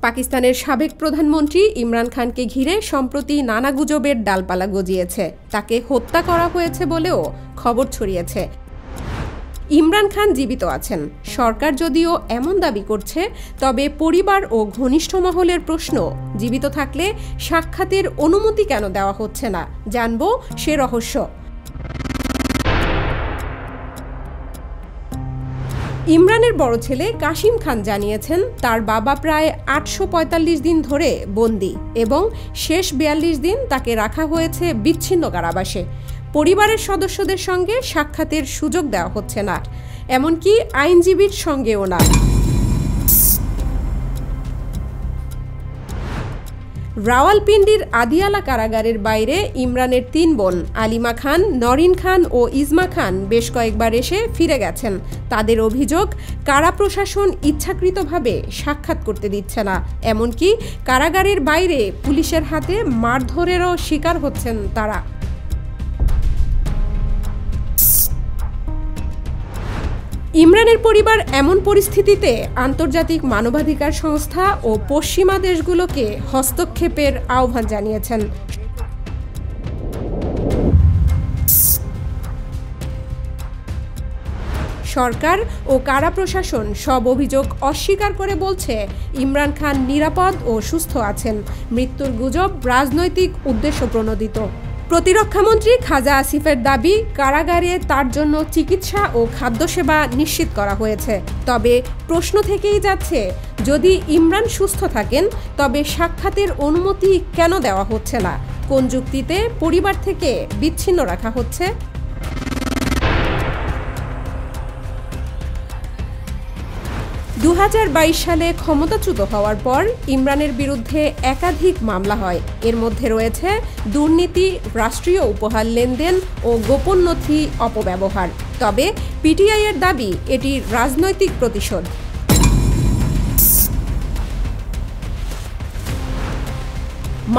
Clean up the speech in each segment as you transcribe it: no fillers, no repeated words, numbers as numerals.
পাকিস্তানের সাবেক প্রধানমন্ত্রী ইমরান খানকে ঘিরে সম্প্রতি নানা গুজবের ডালপালা গজিয়েছে। তাকে হত্যা করা হয়েছে বলেও খবর ছড়িয়েছে। ইমরান খান জীবিত আছেন। সরকার যদিও এমন দাবি করছে, তবে পরিবার ও ঘনিষ্ঠ মহলের প্রশ্ন, জীবিত থাকলে সাক্ষাতের অনুমতি কেন দেওয়া হচ্ছে না? জানবো সে রহস্য। ইমরানের বড় ছেলে কাশিম খান জানিয়েছেন, তার বাবা প্রায় ৮৪৫ দিন ধরে বন্দী এবং শেষ ৪২ দিন তাকে রাখা হয়েছে বিচ্ছিন্ন কারাবাসে। পরিবারের সদস্যদের সঙ্গে সাক্ষাতের সুযোগ দেওয়া হচ্ছে না, এমনকি আইনজীবীর সঙ্গেও না। রাওয়ালপিন্ডির আদিয়ালা কারাগারের বাইরে ইমরানের ৩ বোন আলিমা খান, নরিন খান ও ইজমা খান বেশ কয়েকবার এসে ফিরে গেছেন। তাদের অভিযোগ, কারা প্রশাসন ইচ্ছাকৃতভাবে সাক্ষাৎ করতে দিচ্ছে না, এমনকি কারাগারের বাইরে পুলিশের হাতে মারধরেরও শিকার হচ্ছেন তারা। ইমরানের পরিবার এমন পরিস্থিতিতে আন্তর্জাতিক মানবাধিকার সংস্থা ও পশ্চিমা দেশগুলোকে হস্তক্ষেপের আহ্বান জানিয়েছেন। সরকার ও কারা প্রশাসন সব অভিযোগ অস্বীকার করে বলছে, ইমরান খান নিরাপদ ও সুস্থ আছেন। মৃত্যুর গুজব রাজনৈতিক উদ্দেশ্য প্রণোদিত। প্রতিরক্ষামন্ত্রী খাজা আসিফের দাবি, কারাগারে তার জন্য চিকিৎসা ও খাদ্যসেবা নিশ্চিত করা হয়েছে। তবে প্রশ্ন থেকেই যাচ্ছে, যদি ইমরান সুস্থ থাকেন তবে সাক্ষাতের অনুমতি কেন দেওয়া হচ্ছে না? কোন যুক্তিতে পরিবার থেকে বিচ্ছিন্ন রাখা হচ্ছে? ২০২২ সালে ক্ষমতাচ্যুত হওয়ার পর ইমরানের বিরুদ্ধে একাধিক মামলা হয়। এর মধ্যে রয়েছে দুর্নীতি, রাষ্ট্রীয় উপহার লেনদেন ও গোপন নথি অপব্যবহার। তবে পিটিআইয়ের দাবি, এটি রাজনৈতিক প্রতিশোধ।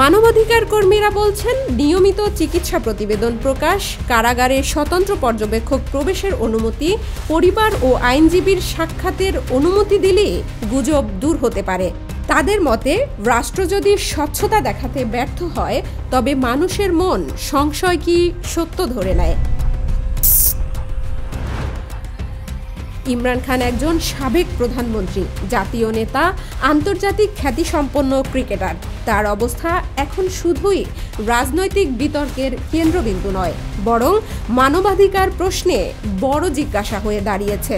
মানবাধিকার কর্মীরা বলছেন, নিয়মিত চিকিৎসা প্রতিবেদন প্রকাশ, কারাগারে স্বতন্ত্র পর্যবেক্ষক প্রবেশের অনুমতি, পরিবার ও আইনজীবীর সাক্ষাতের অনুমতি দিলে গুজব দূর হতে পারে। তাদের মতে, রাষ্ট্র যদি স্বচ্ছতা দেখাতে ব্যর্থ হয় তবে মানুষের মন সংশয় কি সত্য ধরে নেয়। ইমরান খান একজন সাবেক প্রধানমন্ত্রী, জাতীয় নেতা, আন্তর্জাতিক খ্যাতিসম্পন্ন ক্রিকেটার। তার অবস্থা এখন শুধুই রাজনৈতিক বিতর্কের কেন্দ্রবিন্দু নয়, বরং মানবাধিকার প্রশ্নে বড় জিজ্ঞাসা হয়ে দাঁড়িয়েছে।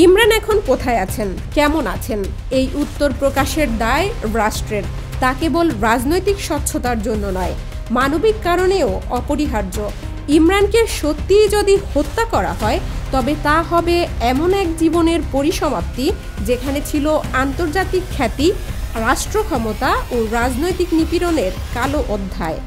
ইমরান এখন কোথায় আছেন, কেমন আছেন, এই উত্তর প্রকাশের দায় রাষ্ট্রের। তা কেবল রাজনৈতিক স্বচ্ছতার জন্য নয়, মানবিক কারণেও অপরিহার্য। ইমরানকে সত্যিই যদি হত্যা করা হয় তবে তা হবে এমন এক জীবনের পরিসমাপ্তি যেখানে ছিল আন্তর্জাতিক খ্যাতি, রাষ্ট্র ক্ষমতা ও রাজনৈতিক নিপীড়নের কালো অধ্যায়।